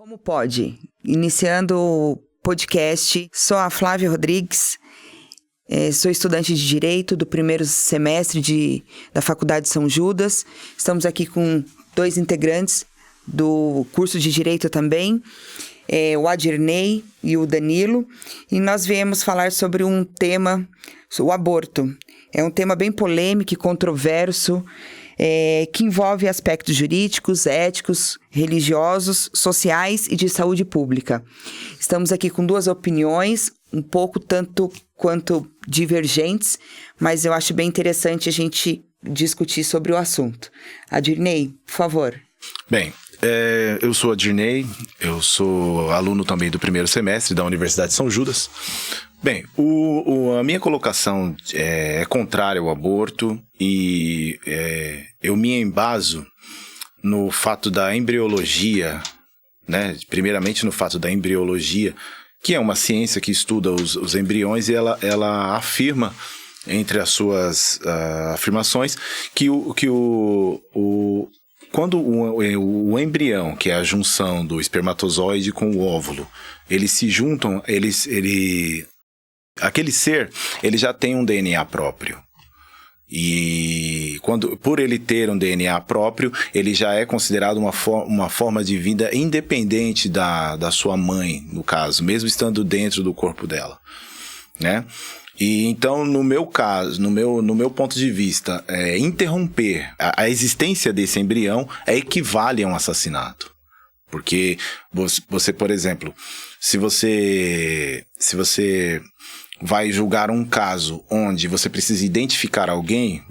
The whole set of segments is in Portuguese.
Como pode? Iniciando o podcast, sou a Flávia Rodrigues, sou estudante de Direito do primeiro semestre da Faculdade São Judas. Estamos aqui com 2 integrantes do curso de Direito também, o Adirnei e o Danilo, e nós viemos falar sobre um tema, o aborto. É um tema bem polêmico e controverso, que envolve aspectos jurídicos, éticos, religiosos, sociais e de saúde pública. Estamos aqui com 2 opiniões, um pouco tanto quanto divergentes, mas eu acho bem interessante a gente discutir sobre o assunto. Adirnei, por favor. Bem, eu sou Adirnei, eu sou aluno também do primeiro semestre da Universidade de São Judas. Bem, a minha colocação é contrária ao aborto e eu me embaso no fato da embriologia, né? Primeiramente no fato da embriologia, que é uma ciência que estuda os embriões, e ela afirma, entre as suas afirmações, que quando o embrião, que é a junção do espermatozoide com o óvulo, eles se juntam, aquele ser, ele já tem um DNA próprio. E por ele ter um DNA próprio, ele já é considerado uma forma de vida independente da sua mãe, no caso, mesmo estando dentro do corpo dela, né? E então, no meu caso, no meu ponto de vista, interromper a existência desse embrião equivale a um assassinato. Porque você, por exemplo, se você vai julgar um caso onde você precisa identificar alguém,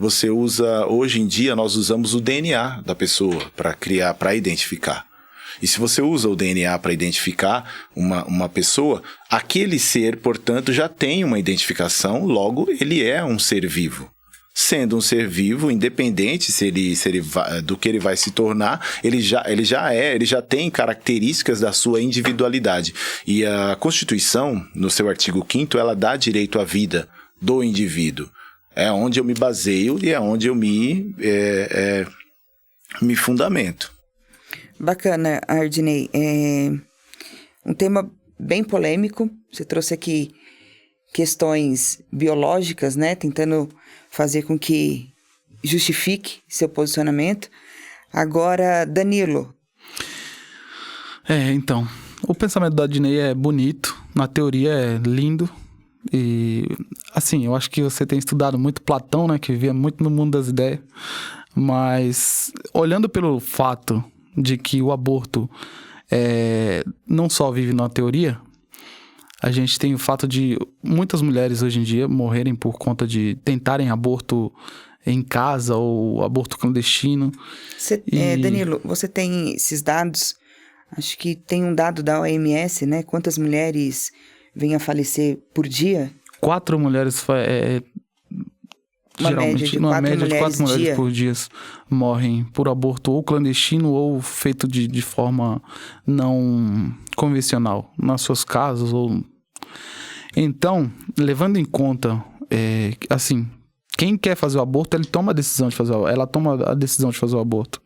hoje em dia nós usamos o DNA da pessoa para identificar. E se você usa o DNA para identificar uma pessoa, aquele ser, portanto, já tem uma identificação, logo ele é um ser vivo. Sendo um ser vivo, independente do que ele vai se tornar, ele já tem características da sua individualidade. E a Constituição, no seu artigo 5º, ela dá direito à vida do indivíduo. É onde eu me baseio e é onde eu me fundamento. Bacana, Adirnei. Um tema bem polêmico. Você trouxe aqui questões biológicas, né? Tentando fazer com que justifique seu posicionamento. Agora, Danilo. Então, o pensamento do Adirnei é bonito, na teoria é lindo. E, assim, eu acho que você tem estudado muito Platão, né? Que vivia muito no mundo das ideias. Mas, olhando pelo fato de que o aborto não só vive na teoria, a gente tem o fato de muitas mulheres hoje em dia morrerem por conta de tentarem aborto em casa ou aborto clandestino. Danilo, você tem esses dados? Acho que tem um dado da OMS, né? Quantas mulheres vêm a falecer por dia? 4 mulheres... geralmente, uma média de 4 mulheres por dia morrem por aborto ou clandestino ou feito de forma não convencional, nas suas casas. Então, levando em conta, assim, quem quer fazer o aborto, ela toma a decisão de fazer o aborto.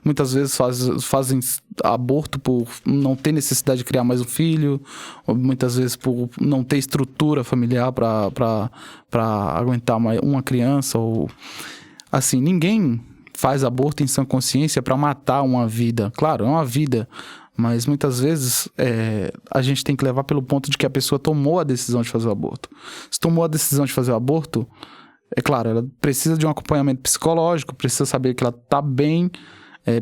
Muitas vezes fazem aborto por não ter necessidade de criar mais um filho, ou muitas vezes por não ter estrutura familiar para aguentar uma criança. Ou assim, ninguém faz aborto em sã consciência para matar uma vida. Claro, é uma vida, mas muitas vezes a gente tem que levar pelo ponto de que a pessoa tomou a decisão de fazer o aborto. Se tomou a decisão de fazer o aborto, é claro, ela precisa de um acompanhamento psicológico, precisa saber que ela está bem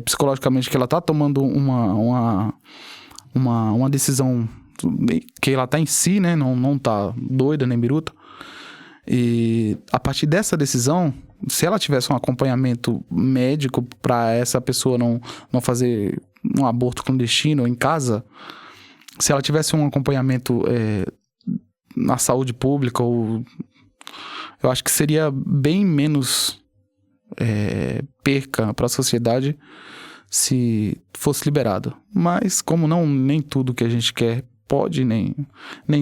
psicologicamente, que ela está tomando uma decisão que ela está em si, né? Não está doida nem biruta. E a partir dessa decisão, se ela tivesse um acompanhamento médico para essa pessoa não fazer um aborto clandestino em casa, se ela tivesse um acompanhamento na saúde pública, eu acho que seria bem menos perca para a sociedade se fosse liberado. Mas como nem tudo que a gente quer pode, nem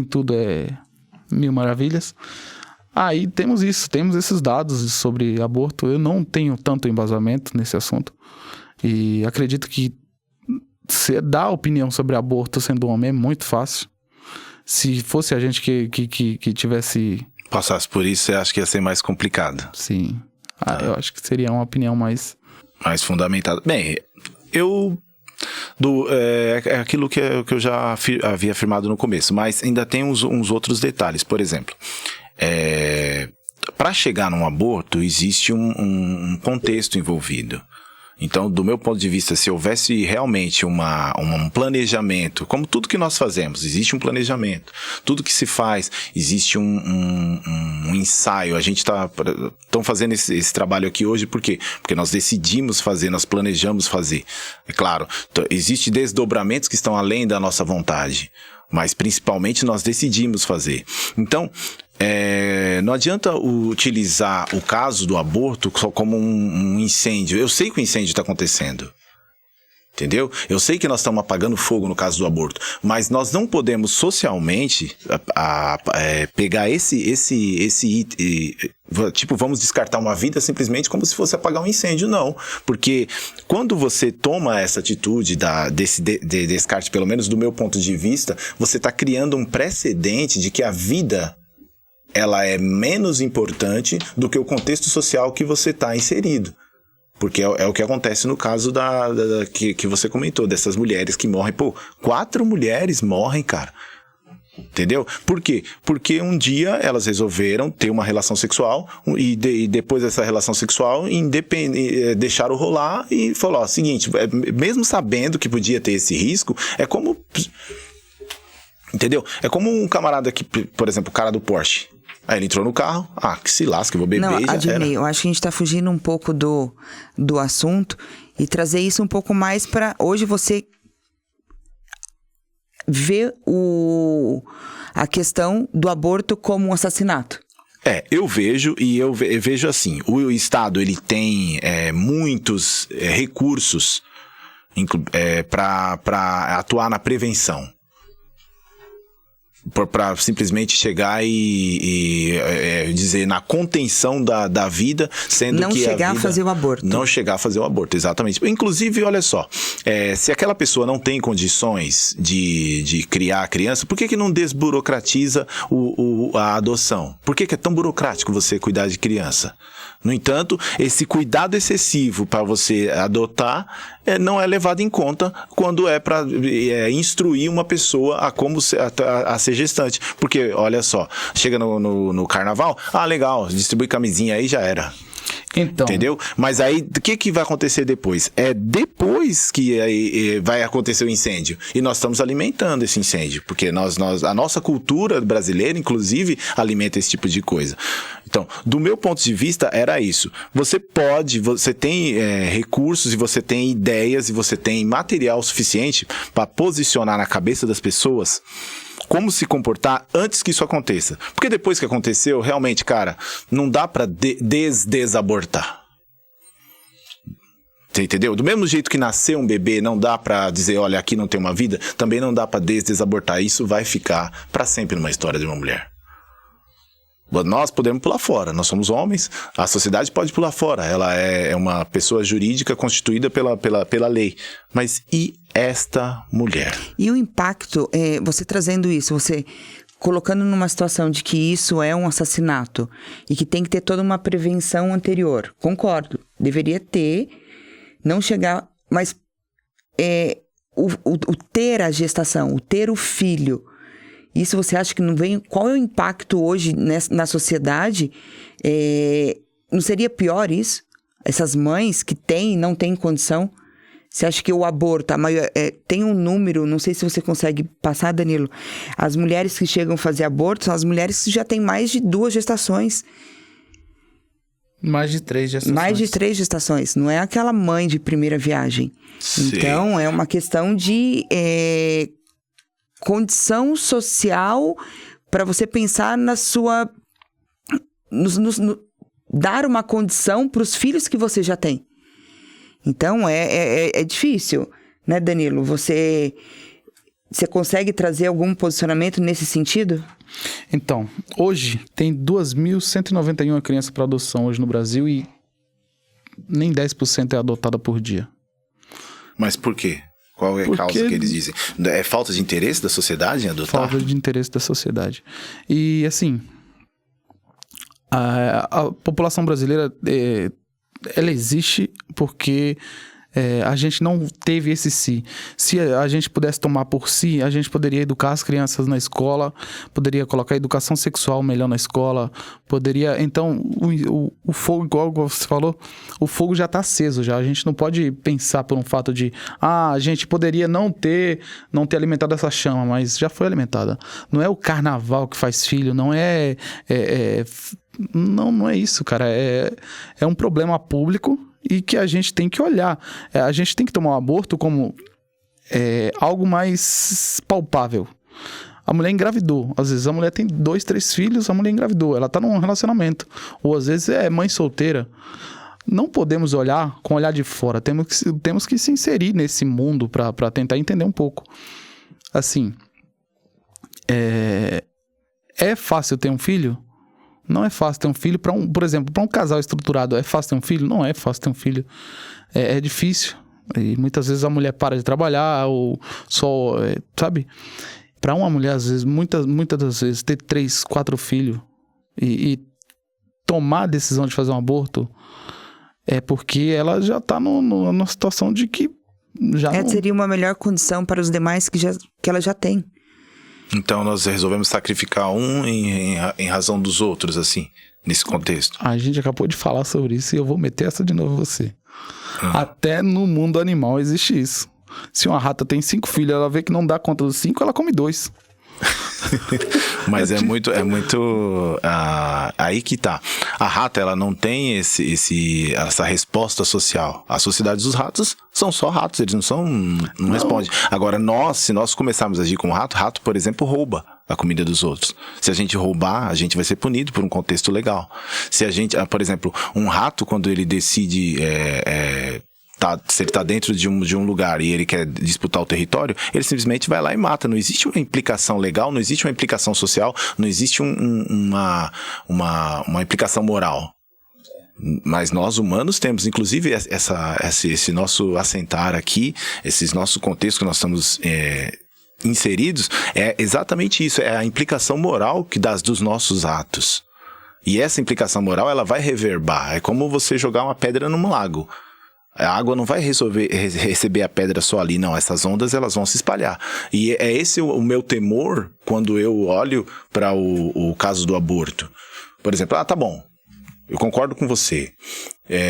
tudo é mil maravilhas, aí temos esses dados sobre aborto. Eu não tenho tanto embasamento nesse assunto e acredito que Você dar opinião sobre aborto sendo homem é muito fácil. Se fosse a gente que tivesse... Passasse por isso, você acha que ia ser mais complicado? Sim. Eu acho que seria uma opinião mais fundamentada. Bem, é aquilo que eu já havia afirmado no começo, mas ainda tem uns outros detalhes. Por exemplo, para chegar num aborto, existe um contexto envolvido. Então, do meu ponto de vista, se houvesse realmente um planejamento, como tudo que nós fazemos, existe um planejamento. Tudo que se faz, existe um ensaio. A gente está fazendo esse trabalho aqui hoje, por quê? Porque nós decidimos fazer, nós planejamos fazer. É claro, existem desdobramentos que estão além da nossa vontade, mas principalmente nós decidimos fazer. Então, não adianta utilizar o caso do aborto só como um incêndio. Eu sei que o incêndio está acontecendo, entendeu? Eu sei que nós estamos apagando fogo no caso do aborto, mas nós não podemos socialmente pegar tipo, vamos descartar uma vida simplesmente como se fosse apagar um incêndio, não. Porque quando você toma essa atitude desse descarte, pelo menos do meu ponto de vista, você está criando um precedente de que a vida, ela é menos importante do que o contexto social que você está inserido. Porque é o que acontece no caso que você comentou, dessas mulheres que morrem. 4 mulheres morrem, cara. Entendeu? Por quê? Porque um dia elas resolveram ter uma relação sexual e depois dessa relação sexual deixaram rolar e falou, seguinte, mesmo sabendo que podia ter esse risco, é como... Entendeu? É como um camarada que, por exemplo, o cara do Porsche. Aí ele entrou no carro, que se lasca, eu vou beber e já era. Eu acho que a gente tá fugindo um pouco do assunto e trazer isso um pouco mais para hoje você ver a questão do aborto como um assassinato. Eu vejo assim, o Estado ele tem muitos recursos para atuar na prevenção. Para simplesmente chegar e dizer na contenção da vida, sendo não que chegar a vida, a fazer o aborto. Não chegar a fazer o aborto, exatamente. Inclusive, olha só, se aquela pessoa não tem condições de criar a criança, por que não desburocratiza a adoção? Por que é tão burocrático você cuidar de criança? No entanto, esse cuidado excessivo para você adotar não é levado em conta quando é para instruir uma pessoa a ser gestante. Porque, olha só, chega no carnaval, legal, distribui camisinha aí, já era. Então. Entendeu? Mas aí, o que vai acontecer depois? É depois que vai acontecer o incêndio. E nós estamos alimentando esse incêndio. Porque a nossa cultura brasileira, inclusive, alimenta esse tipo de coisa. Então, do meu ponto de vista, era isso. Você tem recursos e você tem ideias e você tem material suficiente para posicionar na cabeça das pessoas como se comportar antes que isso aconteça. Porque depois que aconteceu, realmente, cara, não dá pra desabortar. Você entendeu? Do mesmo jeito que nascer um bebê não dá pra dizer, olha, aqui não tem uma vida, também não dá pra desabortar. Isso vai ficar pra sempre numa história de uma mulher. Nós podemos pular fora, nós somos homens, a sociedade pode pular fora, ela é uma pessoa jurídica constituída pela lei, mas e esta mulher? E o impacto, você trazendo isso, você colocando numa situação de que isso é um assassinato e que tem que ter toda uma prevenção anterior, concordo, deveria ter, não chegar, mas o ter a gestação, o ter o filho, isso você acha que não vem... Qual é o impacto hoje na sociedade? Não seria pior isso? Essas mães que têm e não têm condição? Você acha que o aborto... tem um número, não sei se você consegue passar, Danilo. As mulheres que chegam a fazer aborto são as mulheres que já têm mais de 2 gestações. Mais de 3 gestações. Mais de 3 gestações. Não é aquela mãe de primeira viagem. Sim. Então, é uma questão de... condição social para você pensar na sua... dar uma condição para os filhos que você já tem. Então, é difícil, né, Danilo? Você consegue trazer algum posicionamento nesse sentido? Então, hoje tem 2.191 crianças para adoção hoje no Brasil e nem 10% é adotada por dia. Mas por quê? Qual é a causa que eles dizem? É falta de interesse da sociedade em adotar? Falta de interesse da sociedade. E, assim, a população brasileira, ela existe porque a gente não teve esse si. Se a gente pudesse tomar por si, a gente poderia educar as crianças na escola, poderia colocar a educação sexual melhor na escola, poderia... Então, o fogo, igual você falou, o fogo já está aceso já. A gente não pode pensar por um fato de a gente poderia não ter alimentado essa chama, mas já foi alimentada. Não é o carnaval que faz filho, não é... Não é isso, cara. É um problema público e que a gente tem que olhar. A gente tem que tomar o aborto como algo mais palpável. A mulher engravidou. Às vezes a mulher tem 2, 3 filhos, a mulher engravidou. Ela tá num relacionamento. Ou às vezes é mãe solteira. Não podemos olhar com o olhar de fora. Temos que se inserir nesse mundo para tentar entender um pouco. Assim, é fácil ter um filho? Não é fácil ter um filho. Por exemplo, para um casal estruturado, é fácil ter um filho? Não é fácil ter um filho. É difícil. E muitas vezes a mulher para de trabalhar ou só... sabe? Para uma mulher, às vezes, muitas das vezes, ter 3, 4 filhos e tomar a decisão de fazer um aborto é porque ela já está numa situação de que já seria uma melhor condição para os demais que ela já tem. Então nós resolvemos sacrificar um em razão dos outros, assim, nesse contexto. A gente acabou de falar sobre isso e eu vou meter essa de novo em você. Até no mundo animal existe isso. Se uma rata tem 5 filhos, ela vê que não dá conta dos 5, ela come 2. Mas é muito aí que tá. A rata, ela não tem essa resposta social. A sociedade dos ratos são só ratos, eles não respondem. Agora se nós começarmos a agir como rato, por exemplo, rouba a comida dos outros. Se a gente roubar, a gente vai ser punido por um contexto legal. Se a gente, por exemplo, um rato, quando ele decide se ele está dentro de um lugar e ele quer disputar o território, ele simplesmente vai lá e mata. Não existe uma implicação legal, não existe uma implicação social, não existe uma implicação moral. Mas nós humanos temos, inclusive, esse nosso assentar aqui, esse nosso contexto que nós estamos inseridos, é exatamente isso, é a implicação moral que dos nossos atos. E essa implicação moral, ela vai reverbar. É como você jogar uma pedra num lago. A água não vai receber a pedra só ali, não. Essas ondas, elas vão se espalhar. E é esse o meu temor quando eu olho para o caso do aborto. Por exemplo, tá bom, eu concordo com você.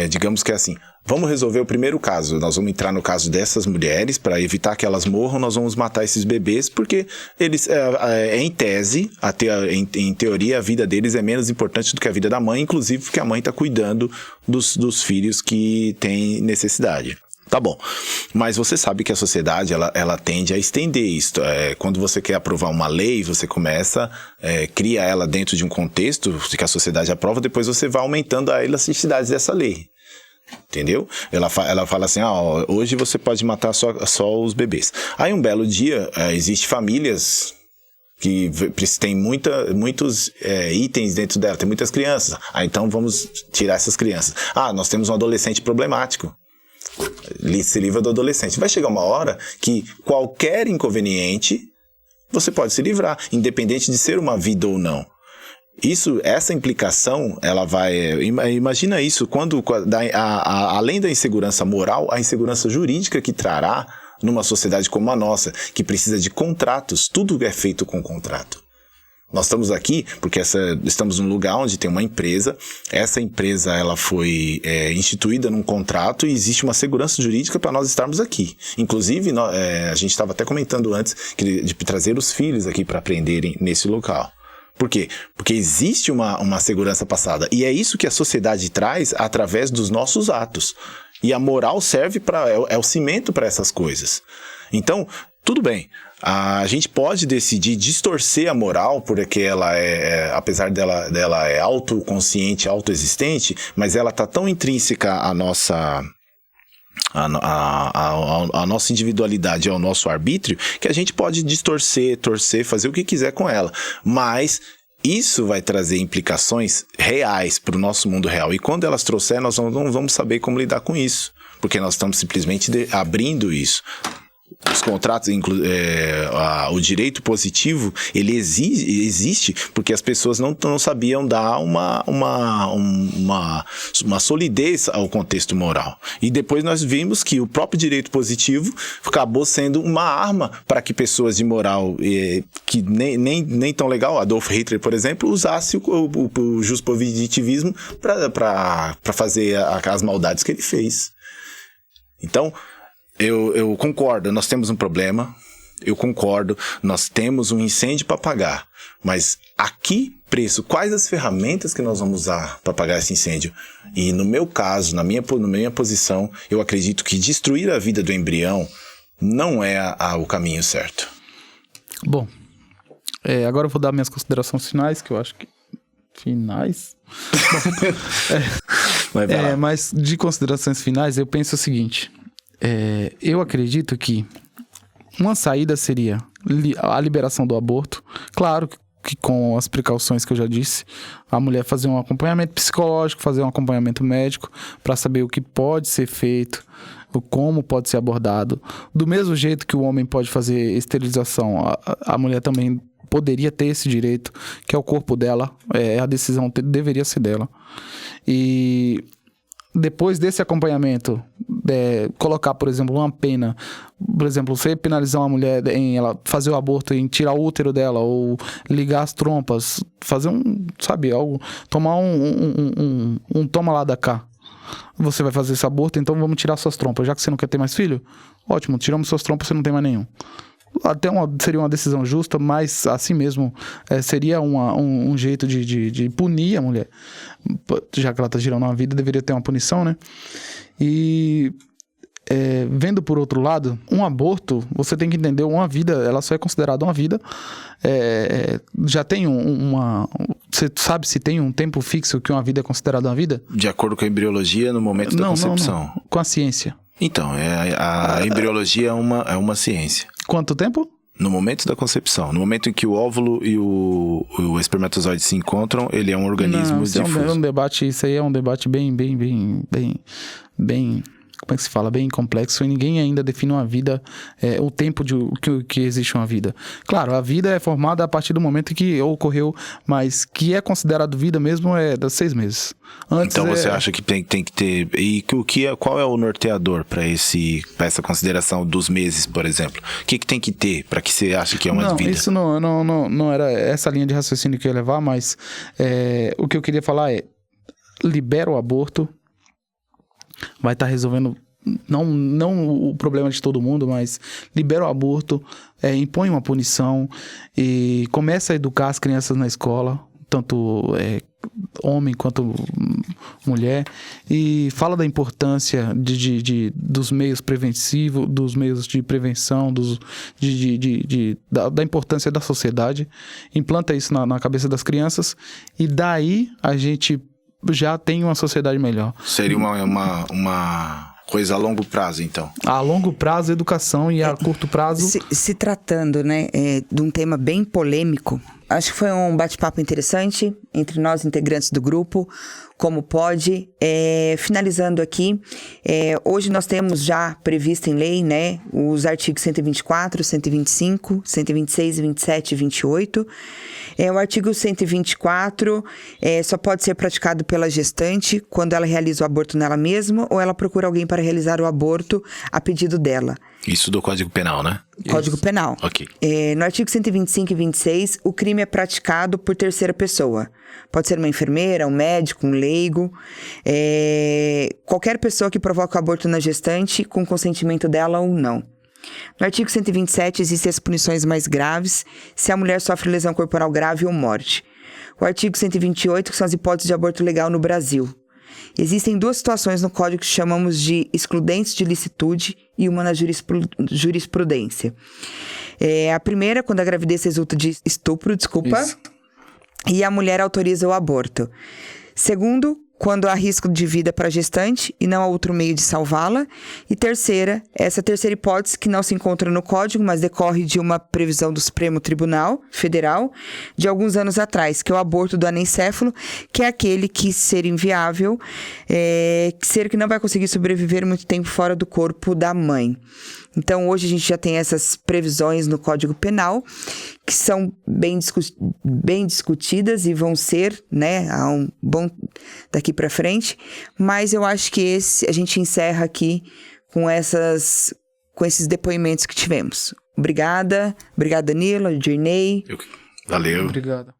Digamos que é assim, vamos resolver o primeiro caso. Nós vamos entrar no caso dessas mulheres, para evitar que elas morram, nós vamos matar esses bebês, porque eles, em tese, em teoria, a vida deles é menos importante do que a vida da mãe, inclusive porque a mãe está cuidando dos filhos que têm necessidade. Tá bom, mas você sabe que a sociedade, ela tende a estender isso. Quando você quer aprovar uma lei, você começa, cria ela dentro de um contexto que a sociedade aprova, depois você vai aumentando a elasticidade dessa lei. Entendeu? Ela fala assim, hoje você pode matar só os bebês. Aí um belo dia, existem famílias que tem muitos itens dentro dela, tem muitas crianças. Então vamos tirar essas crianças. Nós temos um adolescente problemático. Se livra do adolescente. Vai chegar uma hora que qualquer inconveniente você pode se livrar, independente de ser uma vida ou não. Essa implicação, ela vai... Imagina isso, além da insegurança moral, a insegurança jurídica que trará numa sociedade como a nossa, que precisa de contratos. Tudo é feito com contrato. Nós estamos aqui porque estamos num lugar onde tem uma empresa. Essa empresa, ela foi instituída num contrato e existe uma segurança jurídica para nós estarmos aqui. Inclusive, a gente estava até comentando antes de trazer os filhos aqui para aprenderem nesse local. Por quê? Porque existe uma segurança passada. E é isso que a sociedade traz através dos nossos atos. E a moral serve é o cimento para essas coisas. Então, tudo bem. A gente pode decidir distorcer a moral, porque ela apesar dela é autoconsciente, autoexistente, mas ela está tão intrínseca à nossa individualidade, ao nosso arbítrio, que a gente pode distorcer, torcer, fazer o que quiser com ela. Mas isso vai trazer implicações reais para o nosso mundo real. E quando elas trouxerem, nós não vamos saber como lidar com isso, porque nós estamos simplesmente abrindo isso. os contratos, o direito positivo, ele existe porque as pessoas não sabiam dar uma solidez ao contexto moral. E depois nós vimos que o próprio direito positivo acabou sendo uma arma para que pessoas de moral que nem tão legal, Adolf Hitler, por exemplo, usasse o juspositivismo para fazer as maldades que ele fez. Então, eu concordo, nós temos um problema, eu concordo, nós temos um incêndio para apagar, mas a que preço? Quais as ferramentas que nós vamos usar para apagar esse incêndio? E no meu caso, na minha posição, eu acredito que destruir a vida do embrião não é o caminho certo. Bom, agora eu vou dar minhas considerações finais, que eu acho que... Finais? Mas de considerações finais, eu penso o seguinte... eu acredito que uma saída seria a liberação do aborto. Claro que com as precauções que eu já disse, a mulher fazer um acompanhamento psicológico, fazer um acompanhamento médico para saber o que pode ser feito, como pode ser abordado. Do mesmo jeito que o homem pode fazer esterilização, a mulher também poderia ter esse direito, que é o corpo dela, a decisão deveria ser dela. E depois desse acompanhamento, colocar, por exemplo, uma pena, por exemplo, você penalizar uma mulher em ela fazer o aborto, em tirar o útero dela, ou ligar as trompas, fazer algo, tomar um toma lá da cá. Você vai fazer esse aborto, então vamos tirar suas trompas. Já que você não quer ter mais filho, ótimo, tiramos suas trompas, você não tem mais nenhum. Até seria uma decisão justa, mas assim mesmo seria um jeito de punir a mulher. Já que ela está girando uma vida, deveria ter uma punição, né? E vendo por outro lado, um aborto, você tem que entender, uma vida, ela só é considerada uma vida. Já tem você sabe se tem um tempo fixo que uma vida é considerada uma vida? De acordo com a embriologia, no momento da concepção. Não. Com a ciência. Então, a embriologia é uma ciência. Quanto tempo? No momento da concepção. No momento em que o óvulo e o espermatozoide se encontram, ele é um organismo difuso. Isso aí é um debate bem... Como é que se fala? Bem complexo, e ninguém ainda define uma vida, o tempo que existe uma vida. Claro, a vida é formada a partir do momento em que ocorreu, mas que é considerado vida mesmo é das 6 meses. Antes então você acha que tem que ter... E qual é o norteador para essa consideração dos meses, por exemplo? O que tem que ter para que você ache que é uma vida? Isso não era essa linha de raciocínio que eu ia levar, mas o que eu queria falar libera o aborto, vai estar resolvendo não o problema de todo mundo, mas libera o aborto, impõe uma punição e começa a educar as crianças na escola, tanto homem quanto mulher, e fala da importância dos meios preventivos, dos meios de prevenção, da importância da sociedade, implanta isso na cabeça das crianças, e daí a gente já tem uma sociedade melhor. Seria uma coisa a longo prazo, então. A longo prazo, educação, e a curto prazo... Se tratando, né, de um tema bem polêmico, acho que foi um bate-papo interessante entre nós, integrantes do grupo, como pode. Finalizando aqui, hoje nós temos já previsto em lei, né, os artigos 124, 125, 126, 27 e 28. O artigo 124 só pode ser praticado pela gestante quando ela realiza o aborto nela mesma ou ela procura alguém para realizar o aborto a pedido dela. Isso do Código Penal, né? Código Penal. Ok. No artigo 125 e 26, o crime é praticado por terceira pessoa. Pode ser uma enfermeira, um médico, um leigo. Qualquer pessoa que provoca o aborto na gestante com consentimento dela ou não. No artigo 127, existem as punições mais graves se a mulher sofre lesão corporal grave ou morte. O artigo 128, que são as hipóteses de aborto legal no Brasil. Existem 2 situações no Código que chamamos de excludentes de licitude e uma na jurisprudência. A primeira, quando a gravidez resulta de estupro, Isso. e a mulher autoriza o aborto. Segundo, quando há risco de vida para a gestante e não há outro meio de salvá-la. E essa terceira hipótese, que não se encontra no Código, mas decorre de uma previsão do Supremo Tribunal Federal de alguns anos atrás, que é o aborto do anencéfalo, que é aquele que, ser inviável, ser que não vai conseguir sobreviver muito tempo fora do corpo da mãe. Então, hoje a gente já tem essas previsões no Código Penal, que são bem discutidas e vão ser, né, há um bom daqui para frente. Mas eu acho que a gente encerra aqui com esses depoimentos que tivemos. Obrigada, Danilo, Dirney. Valeu. Obrigado.